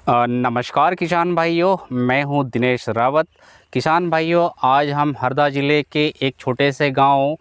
नमस्कार किसान भाइयों, मैं हूं दिनेश रावत। किसान भाइयों, आज हम हरदा ज़िले के एक छोटे से गांव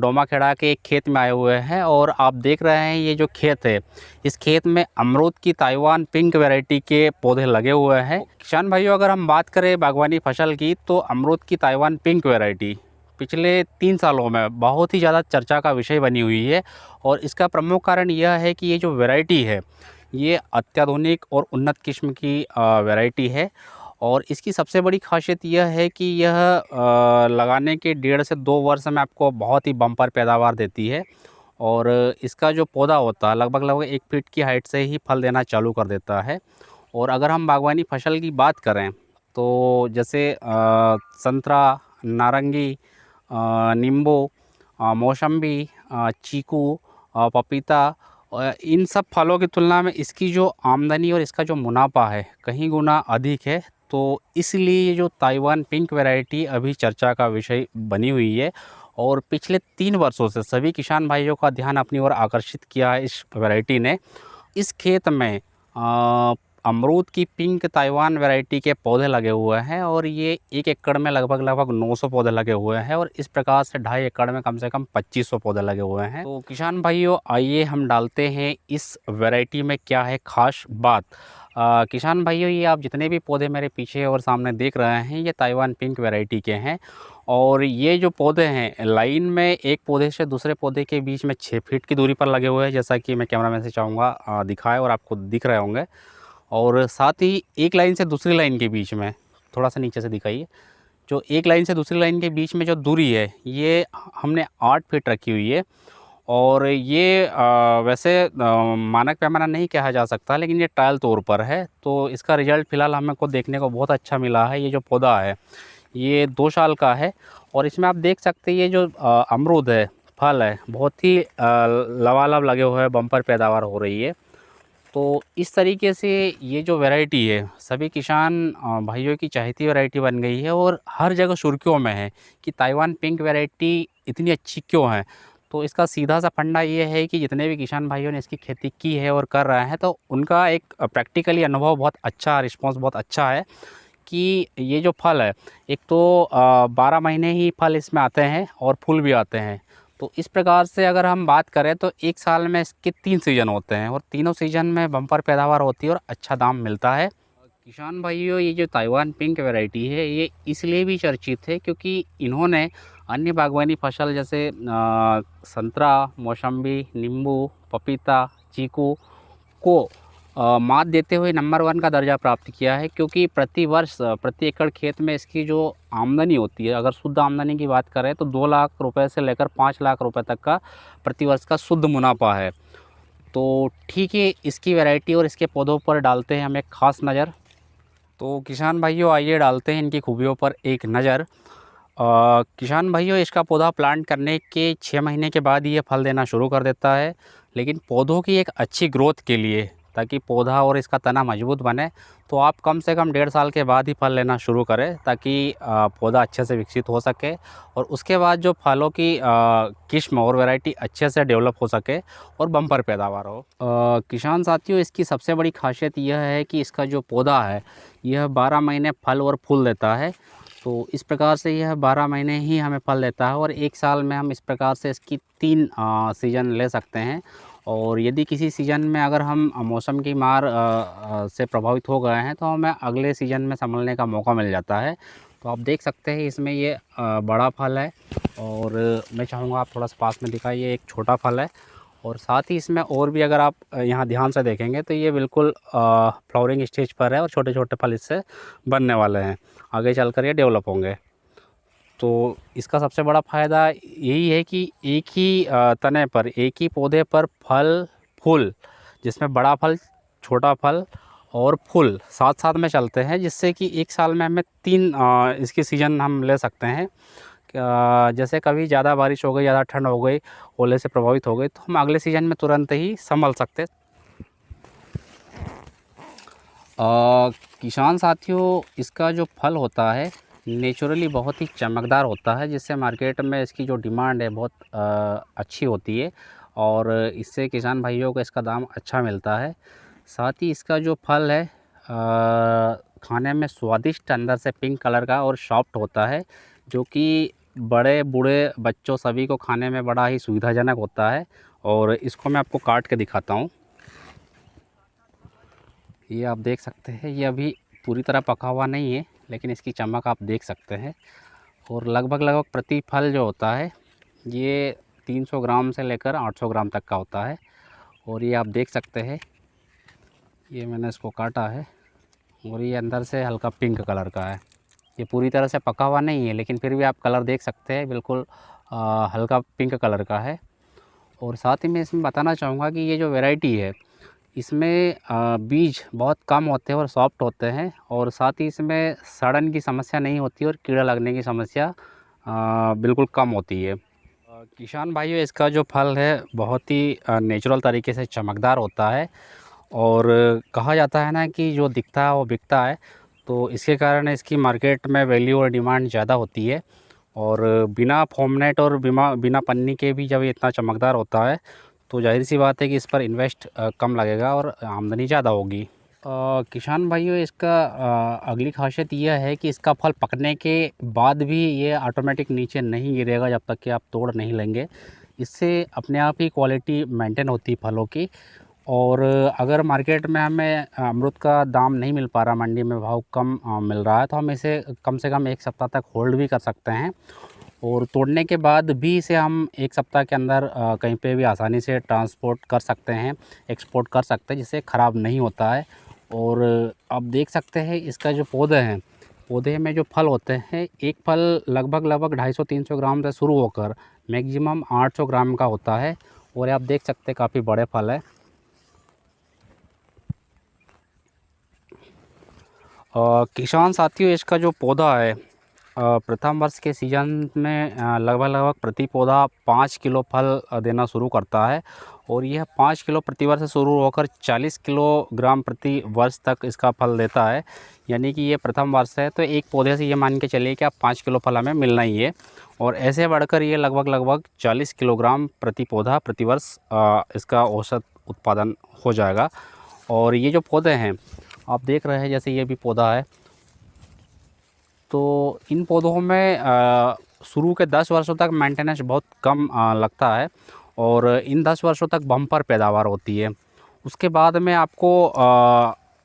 डोमाखेड़ा के एक खेत में आए हुए हैं और आप देख रहे हैं ये जो खेत है, इस खेत में अमरूद की ताइवान पिंक वैरायटी के पौधे लगे हुए हैं। किसान भाइयों, अगर हम बात करें बागवानी फसल की, तो अमरूद की ताइवान पिंक वैरायटी पिछले 3 सालों में बहुत ही ज़्यादा चर्चा का विषय बनी हुई है। और इसका प्रमुख कारण यह है कि ये जो वैरायटी है, ये अत्याधुनिक और उन्नत किस्म की वैरायटी है। और इसकी सबसे बड़ी ख़ासियत यह है कि यह लगाने के 1.5 से 2 वर्ष में आपको बहुत ही बम्पर पैदावार देती है। और इसका जो पौधा होता है लगभग लगभग 1 फीट की हाइट से ही फल देना चालू कर देता है। और अगर हम बागवानी फसल की बात करें, तो जैसे संतरा, नारंगी, नींबू, मौसम्बी, चीकू, पपीता, इन सब फलों की तुलना में इसकी जो आमदनी और इसका जो मुनाफा है कहीं गुना अधिक है। तो इसलिए ये जो ताइवान पिंक वैरायटी अभी चर्चा का विषय बनी हुई है। और पिछले 3 वर्षों से सभी किसान भाइयों का ध्यान अपनी ओर आकर्षित किया है इस वैरायटी ने। इस खेत में अमरूद की पिंक ताइवान वैरायटी के पौधे लगे हुए हैं और ये 1 एकड़ में लगभग लगभग 900 पौधे लगे हुए हैं। और इस प्रकार से 2.5 एकड़ में कम से कम 2500 पौधे लगे हुए हैं। तो किसान भाइयों, आइए हम डालते हैं इस वैरायटी में क्या है ख़ास बात। किसान भाइयों, ये आप जितने भी पौधे मेरे पीछे और सामने देख रहे हैं, ये ताइवान पिंक वैरायटी के हैं। और ये जो पौधे हैं लाइन में एक पौधे से दूसरे पौधे के बीच में 6 फीट की दूरी पर लगे हुए हैं, जैसा कि मैं कैमरामैन से चाहूँगा दिखाए और आपको दिख रहे होंगे। और साथ ही एक लाइन से दूसरी लाइन के बीच में, थोड़ा सा नीचे से दिखाइए, जो एक लाइन से दूसरी लाइन के बीच में जो दूरी है, ये हमने 8 फीट रखी हुई है। और ये वैसे मानक पैमाना नहीं कहा जा सकता, लेकिन ये ट्रायल तौर पर है। तो इसका रिज़ल्ट फ़िलहाल हमको देखने को बहुत अच्छा मिला है। ये जो पौधा है, ये 2 साल का है। और इसमें आप देख सकते हैं ये जो अमरूद है, फल है, बहुत ही लबालब लगे हुए हैं, बम्पर पैदावार हो रही है। तो इस तरीके से ये जो वैरायटी है सभी किसान भाइयों की चाहती वैरायटी बन गई है और हर जगह सुर्खियों में है कि ताइवान पिंक वैरायटी इतनी अच्छी क्यों है। तो इसका सीधा सा फंडा ये है कि जितने भी किसान भाइयों ने इसकी खेती की है और कर रहे हैं, तो उनका एक प्रैक्टिकली अनुभव बहुत अच्छा, रिस्पॉन्स बहुत अच्छा है कि ये जो फल है, एक तो 12 महीने ही फल इसमें आते हैं और फूल भी आते हैं। तो इस प्रकार से अगर हम बात करें तो एक साल में इसके 3 सीज़न होते हैं और तीनों सीज़न में बम्पर पैदावार होती है और अच्छा दाम मिलता है। किसान भाइयों, ये जो ताइवान पिंक वैरायटी है, ये इसलिए भी चर्चित है क्योंकि इन्होंने अन्य बागवानी फसल जैसे संतरा, मौसम्बी, नींबू, पपीता, चीकू को मात देते हुए नंबर 1 का दर्जा प्राप्त किया है। क्योंकि प्रति वर्ष प्रति एकड़ खेत में इसकी जो आमदनी होती है, अगर शुद्ध आमदनी की बात करें तो 2 लाख रुपए से लेकर 5 लाख रुपए तक का प्रति वर्ष का शुद्ध मुनाफा है। तो ठीक है, इसकी वैरायटी और इसके पौधों पर डालते हैं हम एक ख़ास नज़र। तो किसान भाइयों, आइए डालते हैं इनकी खूबियों पर एक नज़र। किसान भाइयों, इसका पौधा प्लांट करने के 6 महीने के बाद ये फल देना शुरू कर देता है। लेकिन पौधों की एक अच्छी ग्रोथ के लिए, ताकि पौधा और इसका तना मजबूत बने, तो आप कम से कम 1.5 साल के बाद ही फल लेना शुरू करें, ताकि पौधा अच्छे से विकसित हो सके और उसके बाद जो फलों की किस्म और वैरायटी अच्छे से डेवलप हो सके और बम्पर पैदावार हो। किसान साथियों, इसकी सबसे बड़ी खासियत यह है कि इसका जो पौधा है, यह 12 महीने फल और फूल देता है। तो इस प्रकार से यह 12 महीने ही हमें फल देता है और 1 साल में हम इस प्रकार से इसकी 3 सीज़न ले सकते हैं। और यदि किसी सीज़न में अगर हम मौसम की मार से प्रभावित हो गए हैं, तो हमें अगले सीज़न में संभलने का मौका मिल जाता है। तो आप देख सकते हैं इसमें ये बड़ा फल है और मैं चाहूँगा आप थोड़ा सा पास में दिखाइए, एक छोटा फल है। और साथ ही इसमें और भी अगर आप यहाँ ध्यान से देखेंगे तो ये बिल्कुल फ्लावरिंग स्टेज पर है और छोटे छोटे फल इससे बनने वाले हैं, आगे चलकर ये डेवलप होंगे। तो इसका सबसे बड़ा फ़ायदा यही है कि एक ही तने पर, एक ही पौधे पर फल फूल, जिसमें बड़ा फल, छोटा फल और फूल साथ साथ में चलते हैं, जिससे कि 1 साल में हमें 3 इसकी सीज़न हम ले सकते हैं। जैसे कभी ज़्यादा बारिश हो गई, ज़्यादा ठंड हो गई, ओले से प्रभावित हो गई, तो हम अगले सीज़न में तुरंत ही संभल सकते। किसान साथियों, इसका जो फल होता है नेचुरली बहुत ही चमकदार होता है, जिससे मार्केट में इसकी जो डिमांड है बहुत अच्छी होती है और इससे किसान भाइयों को इसका दाम अच्छा मिलता है। साथ ही इसका जो फल है खाने में स्वादिष्ट, अंदर से पिंक कलर का और सॉफ्ट होता है, जो कि बड़े बूढ़े बच्चों सभी को खाने में बड़ा ही सुविधाजनक होता है। और इसको मैं आपको काट के दिखाता हूँ। ये आप देख सकते हैं, ये अभी पूरी तरह पका हुआ नहीं है, लेकिन इसकी चमक आप देख सकते हैं। और लगभग प्रति फल जो होता है ये 300 ग्राम से लेकर 800 ग्राम तक का होता है। और ये आप देख सकते हैं, ये मैंने इसको काटा है और ये अंदर से हल्का पिंक कलर का है। ये पूरी तरह से पका हुआ नहीं है, लेकिन फिर भी आप कलर देख सकते हैं, बिल्कुल हल्का पिंक कलर का है। और साथ ही मैं इसमें बताना चाहूँगा कि ये जो वैरायटी है, इसमें बीज बहुत कम होते हैं और सॉफ्ट होते हैं, और साथ ही इसमें सड़न की समस्या नहीं होती और कीड़ा लगने की समस्या बिल्कुल कम होती है। किसान भाइयों, इसका जो फल है बहुत ही नेचुरल तरीके से चमकदार होता है, और कहा जाता है ना कि जो दिखता है वो बिकता है। तो इसके कारण इसकी मार्केट में वैल्यू और डिमांड ज़्यादा होती है। और बिना फोमनेट और बिना पन्नी के भी जब ये इतना चमकदार होता है, तो जाहिर सी बात है कि इस पर इन्वेस्ट कम लगेगा और आमदनी ज़्यादा होगी। किसान भाइयों, इसका अगली खासियत यह है कि इसका फल पकने के बाद भी ये ऑटोमेटिक नीचे नहीं गिरेगा जब तक कि आप तोड़ नहीं लेंगे। इससे अपने आप ही क्वालिटी मेंटेन होती है फलों की। और अगर मार्केट में हमें अमरूद का दाम नहीं मिल पा रहा, मंडी में भाव कम मिल रहा है, तो हम इसे कम से कम 1 सप्ताह तक होल्ड भी कर सकते हैं। और तोड़ने के बाद भी इसे हम 1 सप्ताह के अंदर कहीं पे भी आसानी से ट्रांसपोर्ट कर सकते हैं, एक्सपोर्ट कर सकते हैं, जिससे ख़राब नहीं होता है। और आप देख सकते हैं इसका जो पौधे हैं, पौधे में जो फल होते हैं, एक फल लगभग 250-300 ग्राम से शुरू होकर मैक्सिमम 800 ग्राम का होता है। और आप देख सकते हैं काफ़ी बड़े फल है। किसान साथियों, इसका जो पौधा है प्रथम वर्ष के सीजन में लगभग प्रति पौधा 5 किलो फल देना शुरू करता है। और यह 5 किलो प्रति वर्ष से शुरू होकर 40 किलोग्राम प्रति वर्ष तक इसका फल देता है। यानी कि ये प्रथम वर्ष है, तो एक पौधे से ये मान के चलिए कि आप 5 किलो फल हमें मिलना ही है। और ऐसे बढ़कर ये लगभग 40 किलोग्राम प्रति पौधा प्रति वर्ष इसका औसत उत्पादन हो जाएगा। और ये जो पौधे हैं आप देख रहे हैं, जैसे ये भी पौधा है, तो इन पौधों में शुरू के 10 वर्षों तक मेंटेनेंस बहुत कम लगता है, और इन 10 वर्षों तक बम्पर पैदावार होती है। उसके बाद में आपको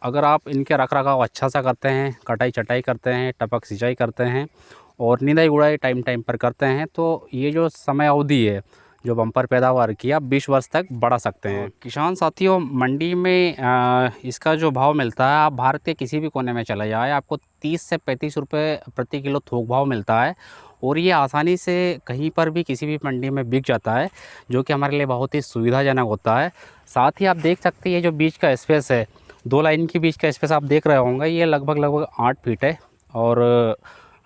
अगर आप इनके रखरखाव अच्छा सा करते हैं, कटाई छटाई करते हैं, टपक सिंचाई करते हैं और निंदाई गुड़ाई टाइम टाइम पर करते हैं, तो ये जो समय अवधि है जो बम्पर पैदावार की, आप 20 वर्ष तक बढ़ा सकते हैं। किसान साथियों, मंडी में इसका जो भाव मिलता है, आप भारत के किसी भी कोने में चले जाए, आपको 30 से 35 रुपये प्रति किलो थोक भाव मिलता है। और ये आसानी से कहीं पर भी किसी भी मंडी में बिक जाता है, जो कि हमारे लिए बहुत ही सुविधाजनक होता है। साथ ही आप देख सकते हैं, ये जो बीच का स्पेस है, 2 लाइन के बीच का स्पेस आप देख रहे होंगे, ये लगभग 8 फीट है। और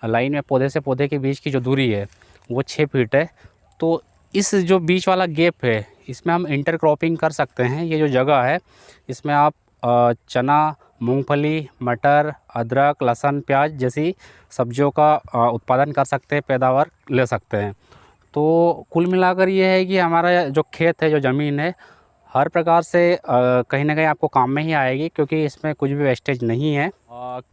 लाइन में पौधे से पौधे के बीच की जो दूरी है वो 6 फीट है। तो इस जो बीच वाला गैप है, इसमें हम इंटरक्रॉपिंग कर सकते हैं। ये जो जगह है, इसमें आप चना, मूंगफली, मटर, अदरक, लहसुन, प्याज जैसी सब्जियों का उत्पादन कर सकते हैं, पैदावार ले सकते हैं। तो कुल मिलाकर ये है कि हमारा जो खेत है, जो ज़मीन है, हर प्रकार से कहीं ना कहीं आपको काम में ही आएगी, क्योंकि इसमें कुछ भी वेस्टेज नहीं है।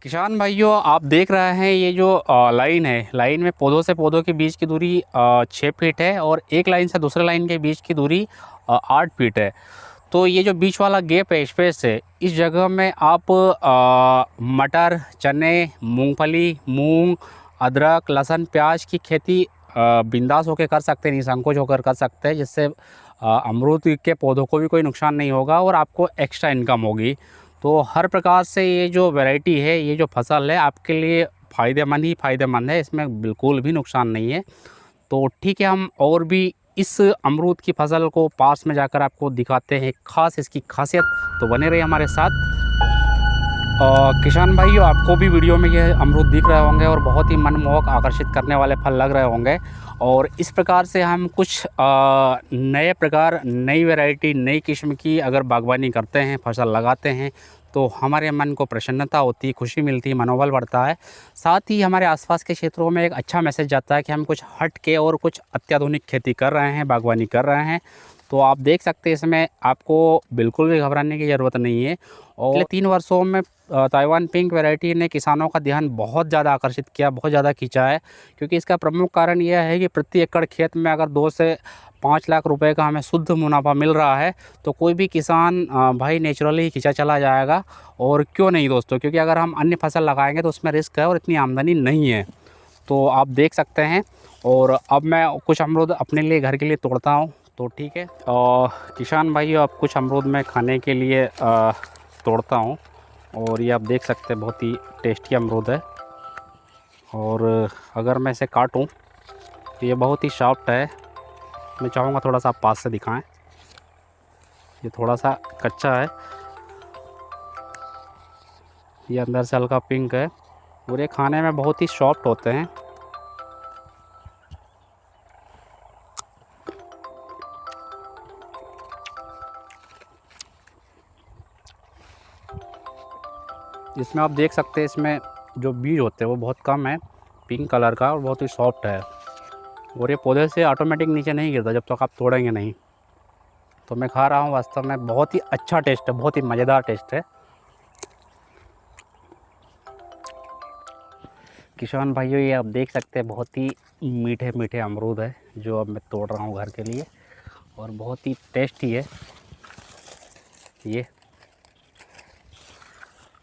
किसान भाइयों, आप देख रहे हैं ये जो लाइन है, लाइन में पौधों से पौधों के बीच की दूरी 6 फीट है, और एक लाइन से दूसरे लाइन के बीच की दूरी 8 फीट है। तो ये जो बीच वाला गैप है, स्पेस है, इस जगह में आप मटर, चने, मूंगफली, मूंग, अदरक, लहसुन, प्याज की खेती बिंदास होकर कर सकते हैं, निसंकोच होकर कर सकते हैं, जिससे अमरूद के पौधों को भी कोई नुकसान नहीं होगा और आपको एक्स्ट्रा इनकम होगी। तो हर प्रकार से ये जो वैरायटी है, ये जो फसल है, आपके लिए फ़ायदेमंद ही फ़ायदेमंद है, इसमें बिल्कुल भी नुकसान नहीं है। तो ठीक है, हम और भी इस अमरूद की फसल को पास में जाकर आपको दिखाते हैं खास इसकी खासियत, तो बने रहिए हमारे साथ। किसान भाइयों, आपको भी वीडियो में ये अमरूद दिख रहे होंगे और बहुत ही मनमोहक, आकर्षित करने वाले फल लग रहे होंगे। और इस प्रकार से हम कुछ नए प्रकार, नई वैरायटी, नई किस्म की अगर बागवानी करते हैं, फसल लगाते हैं, तो हमारे मन को प्रसन्नता होती है, खुशी मिलती है, मनोबल बढ़ता है। साथ ही हमारे आसपास के क्षेत्रों में एक अच्छा मैसेज जाता है कि हम कुछ हट के और कुछ अत्याधुनिक खेती कर रहे हैं, बागवानी कर रहे हैं। तो आप देख सकते हैं इसमें आपको बिल्कुल भी घबराने की ज़रूरत नहीं है। और पिछले 3 वर्षों में ताइवान पिंक वैरायटी ने किसानों का ध्यान बहुत ज़्यादा आकर्षित किया, बहुत ज़्यादा खींचा है। क्योंकि इसका प्रमुख कारण यह है कि प्रति एकड़ खेत में अगर 2 से 5 लाख रुपए का हमें शुद्ध मुनाफा मिल रहा है तो कोई भी किसान भाई नेचुरली ही खींचा चला जाएगा। और क्यों नहीं दोस्तों, क्योंकि अगर हम अन्य फसल लगाएंगे तो उसमें रिस्क है और इतनी आमदनी नहीं है। तो आप देख सकते हैं। और अब मैं कुछ अमरूद अपने लिए घर के लिए तोड़ता हूँ, तो ठीक है। और किसान भाइयों, अब कुछ अमरूद मैं खाने के लिए तोड़ता हूँ। और ये आप देख सकते हैं बहुत ही टेस्टी अमरूद है। और अगर मैं इसे काटूँ तो ये बहुत ही सॉफ्ट है। मैं चाहूँगा थोड़ा सा आप पास से दिखाएं। ये थोड़ा सा कच्चा है, ये अंदर से हल्का पिंक है और ये खाने में बहुत ही सॉफ्ट होते हैं। इसमें आप देख सकते हैं इसमें जो बीज होते हैं वो बहुत कम है, पिंक कलर का, और बहुत ही सॉफ्ट है। और ये पौधे से ऑटोमेटिक नीचे नहीं गिरता जब तक आप तोड़ेंगे नहीं। तो मैं खा रहा हूँ, वास्तव में बहुत ही अच्छा टेस्ट है, बहुत ही मज़ेदार टेस्ट है। किसान भाइयों, ये आप देख सकते हैं बहुत ही मीठे मीठे अमरूद है जो अब मैं तोड़ रहा हूँ घर के लिए, और बहुत ही टेस्टी है। ये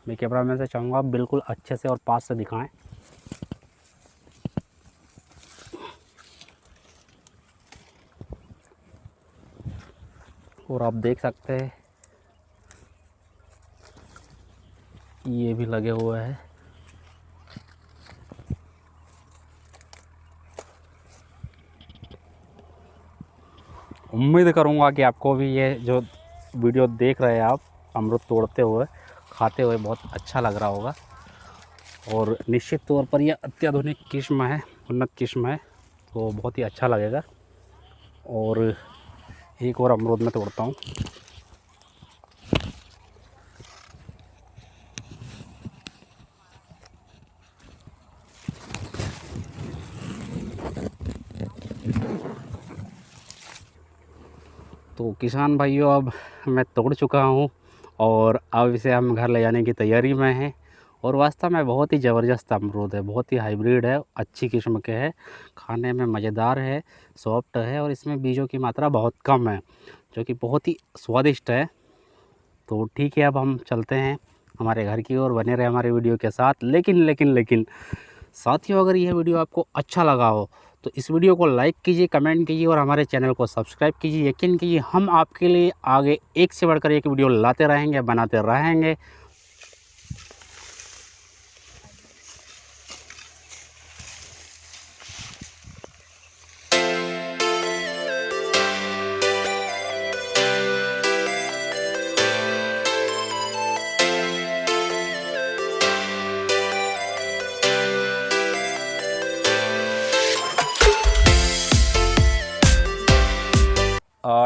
मैं कैमरा मैन से चाहूँगा आप बिल्कुल अच्छे से और पास से दिखाएं। और आप देख सकते हैं ये भी लगे हुए हैं। उम्मीद करूँगा कि आपको भी ये जो वीडियो देख रहे हैं आप अमरूद तोड़ते हुए खाते हुए बहुत अच्छा लग रहा होगा। और निश्चित तौर पर यह अत्याधुनिक किस्म है, उन्नत किस्म है, तो बहुत ही अच्छा लगेगा। और एक और अमरूद में तोड़ता हूँ। तो किसान भाइयों, अब मैं तोड़ चुका हूँ और अब इसे हम घर ले जाने की तैयारी में हैं। और वास्तव में बहुत ही ज़बरदस्त अमरूद है, बहुत ही हाइब्रिड है, अच्छी किस्म के है, खाने में मज़ेदार है, सॉफ्ट है, और इसमें बीजों की मात्रा बहुत कम है जो कि बहुत ही स्वादिष्ट है। तो ठीक है, अब हम चलते हैं हमारे घर की ओर। बने रहे हमारे वीडियो के साथ। लेकिन साथियों, अगर यह वीडियो आपको अच्छा लगा हो तो इस वीडियो को लाइक कीजिए, कमेंट कीजिए और हमारे चैनल को सब्सक्राइब कीजिए। यकीन कीजिए हम आपके लिए आगे एक से बढ़कर एक वीडियो लाते रहेंगे, बनाते रहेंगे।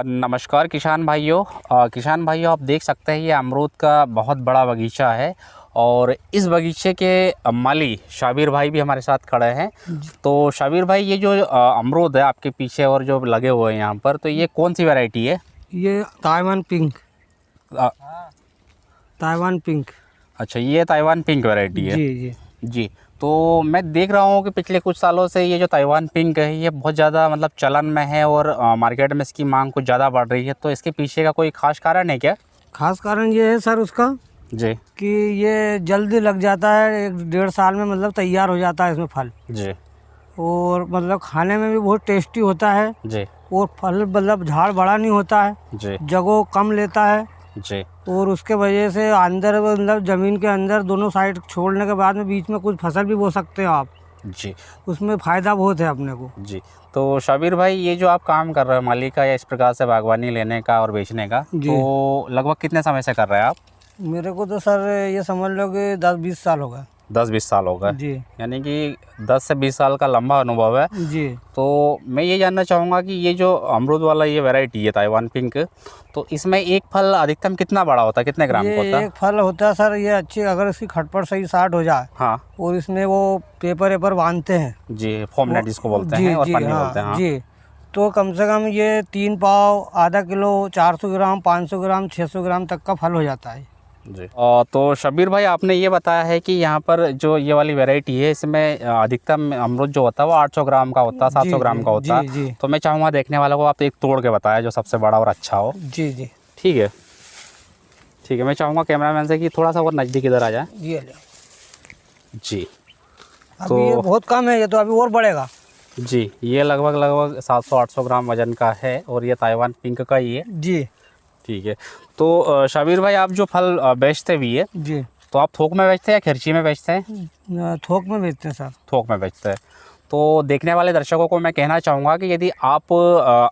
नमस्कार किसान भाइयों। आप देख सकते हैं ये अमरूद का बहुत बड़ा बगीचा है और इस बगीचे के माली शाबिर भाई भी हमारे साथ खड़े हैं। तो शाबिर भाई, ये जो अमरूद है आपके पीछे और जो लगे हुए हैं यहाँ पर, तो ये कौन सी वैरायटी है? ये ताइवान पिंक। Taiwan pink. अच्छा, ये ताइवान पिंक वैरायटी है। जी। तो मैं देख रहा हूँ कि पिछले कुछ सालों से ये जो ताइवान पिंक है ये बहुत ज़्यादा मतलब चलन में है और मार्केट में इसकी मांग कुछ ज़्यादा बढ़ रही है। तो इसके पीछे का कोई ख़ास कारण है क्या? खास कारण ये है सर उसका जी कि ये जल्दी लग जाता है, 1-1.5 साल में मतलब तैयार हो जाता है इसमें फल जी। और मतलब खाने में भी बहुत टेस्टी होता है जी। और फल मतलब झाड़ बड़ा नहीं होता है जी। जगह कम लेता है जी। और उसके वजह से अंदर मतलब ज़मीन के अंदर दोनों साइड छोड़ने के बाद में बीच में कुछ फसल भी बो सकते हो आप जी। उसमें फ़ायदा बहुत है अपने को। जी। तो शाबिर भाई, ये जो आप काम कर रहे हो माली का या इस प्रकार से बागवानी लेने का और बेचने का, तो लगभग कितने समय से कर रहे हैं आप? मेरे को तो सर ये समझ लो कि 10-20 साल हो गए। 10-20 साल हो गए जी। यानी कि 10 से 20 साल का लंबा अनुभव है जी। तो मैं ये जानना चाहूँगा कि ये जो अमरूद वाला ये वैरायटी है ताइवान पिंक, तो इसमें एक फल अधिकतम कितना बड़ा होता है, कितने ग्राम का होता है? एक फल होता है सर ये अच्छी, अगर इसकी खटपट सही साट हो जाए। हाँ। और इसमें वो पेपर बांधते हैं जी, फॉर्मनेट जिसको बोलते हैं और पन्नी बोलते हैं। हाँ। जी। तो कम से कम ये 3 पाव, आधा किलो, 400 ग्राम, 500 ग्राम, 600 ग्राम तक का फल हो जाता है जी। तो शबीर भाई आपने ये बताया है कि यहाँ पर जो ये वाली वैरायटी है इसमें अधिकतम अमरूद जो होता है वो 800 ग्राम का होता है, 700 ग्राम का होता है। जी। तो मैं चाहूँगा देखने वालों को आप एक तोड़ के बताया जो सबसे बड़ा और अच्छा हो। जी जी ठीक है, ठीक है। मैं चाहूँगा कैमरामैन से कि थोड़ा सा और नज़दीक इधर आ जाए। ये जी। अभी ये बहुत कम है, ये तो अभी और बढ़ेगा। जी, ये लगभग 700-800 ग्राम वजन का है और ये ताइवान पिंक का ही है। जी ठीक है। तो शबीर भाई आप जो फल बेचते भी है जी, तो आप थोक में बेचते हैं या खर्ची में बेचते हैं? थोक में बेचते हैं सर। थोक में बेचते हैं। तो देखने वाले दर्शकों को मैं कहना चाहूँगा कि यदि आप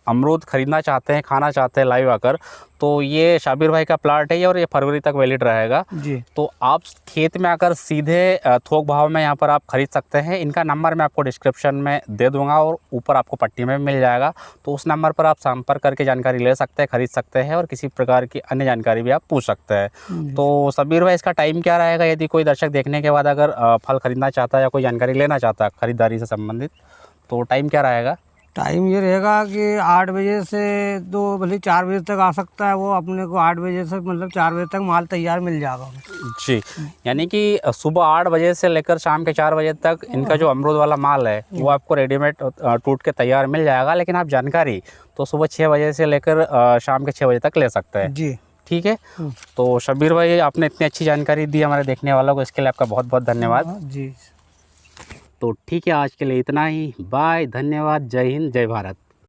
अमरूद ख़रीदना चाहते हैं, खाना चाहते हैं लाइव आकर, तो ये शाबिर भाई का प्लाट है और ये फरवरी तक वैलिड रहेगा। जी। तो आप खेत में आकर सीधे थोक भाव में यहाँ पर आप ख़रीद सकते हैं। इनका नंबर मैं आपको डिस्क्रिप्शन में दे दूँगा और ऊपर आपको पट्टी में मिल जाएगा। तो उस नंबर पर आप संपर्क करके जानकारी ले सकते हैं, ख़रीद सकते हैं और किसी प्रकार की अन्य जानकारी भी आप पूछ सकते हैं। तो शबीर भाई इसका टाइम क्या रहेगा यदि कोई दर्शक देखने के बाद अगर फल ख़रीदना चाहता है या कोई जानकारी लेना चाहता है ख़रीदारी से संबंधित, तो टाइम क्या रहेगा? टाइम ये रहेगा कि 8 बजे से तो भले 4 बजे तक आ सकता है वो, अपने को 8 बजे से मतलब 4 बजे तक माल तैयार मिल जाएगा। जी, यानी कि सुबह 8 बजे से लेकर शाम के 4 बजे तक इनका जो अमरूद वाला माल है वो आपको रेडीमेड टूट के तैयार मिल जाएगा। लेकिन आप जानकारी तो सुबह 6 बजे से लेकर शाम के 6 बजे तक ले सकते हैं। जी ठीक है। तो शबीर भाई आपने इतनी अच्छी जानकारी दी हमारे देखने वालों को, इसके लिए आपका बहुत बहुत धन्यवाद। जी। तो ठीक है, आज के लिए इतना ही। बाय, धन्यवाद, जय हिंद, जय भारत।